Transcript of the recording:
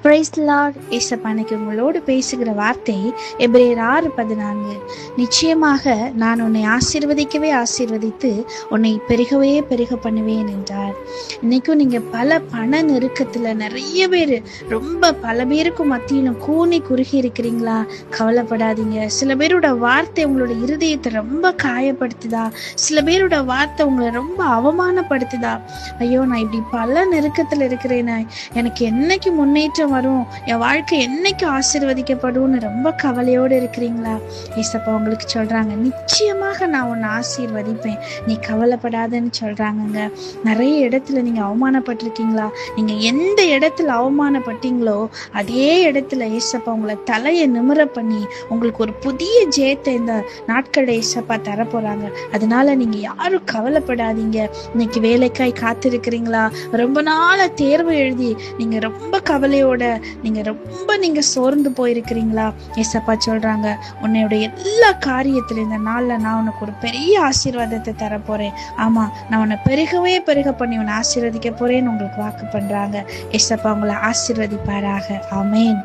Price Lord. ஏசப்பா இன்னைக்கு உங்களோடு பேசுகிற வார்த்தை எபிரேயர் 6:14. நிச்சயமாக நான் உன்னை ஆசீர்வதிக்கவே ஆசீர்வதித்து உன்னை பெருகவே பெருக பண்ணுவேன் என்றார். இன்னைக்கும் நீங்க பல பண நெருக்கத்துல நிறைய பேர் ரொம்ப பல பேருக்கும் மத்தியிலும் கூனி குறுகி இருக்கிறீங்களா? கவலைப்படாதீங்க. சில பேரோட வார்த்தை உங்களோட இருதயத்தை ரொம்ப காயப்படுத்துதா? சில பேரோட வார்த்தை உங்களை ரொம்ப அவமானப்படுத்துதா? ஐயோ, நான் இப்படி பல நெருக்கத்துல இருக்கிறேனே, எனக்கு என்னைக்கு முன்னேற்றம் வரும், என் வாழ்க்கை என்னைக்கு ஆசீர்வதிக்கப்படும்னு ரொம்ப கவலையோடு இருக்கிறீங்களா? ஏசப்பா உங்களுக்கு சொல்றாங்க, நிச்சயமாக நான் உன்னை ஆசீர்வதிப்பேன், நீ கவலைப்படாதன்னு சொல்றாங்கங்க. நிறைய இடத்துல நீங்க அவமானப்பட்டிருக்கீங்களா? நீங்க எந்த இடத்துல அவமானப்பட்டீங்களோ அதே இடத்துல ஏசப்பா உங்களை தலையை நிமிர பண்ணி உங்களுக்கு ஒரு புதிய ஜெயத்தை இந்த நாட்கள் ஏசப்பா தர போறாங்க. அதனால நீங்க யாரும் கவலைப்படாதீங்க. இன்னைக்கு வேலைக்காய் காத்திருக்கிறீங்களா? ரொம்ப நாள தேர்வு எழுதி நீங்க ரொம்ப கவலையோட, நீங்க சோர்ந்து போயிருக்கிறீங்களா? ஏசப்பா சொல்றாங்க, உன்னுடைய எல்லா காரியத்திலும் இந்த நாள்ல நான் உனக்கு ஒரு பெரிய ஆசீர்வாதத்தை தர போறேன். ஆமா, நான் உன்னை பெருகவே பெருக பண்ணி உன்னை ஆசீர்வதிக்க போறேன்னு உங்களுக்கு வாக்கு பண்றாங்க. ஏசப்பா உங்களை ஆசீர்வதிப்பாராக. ஆமேன்.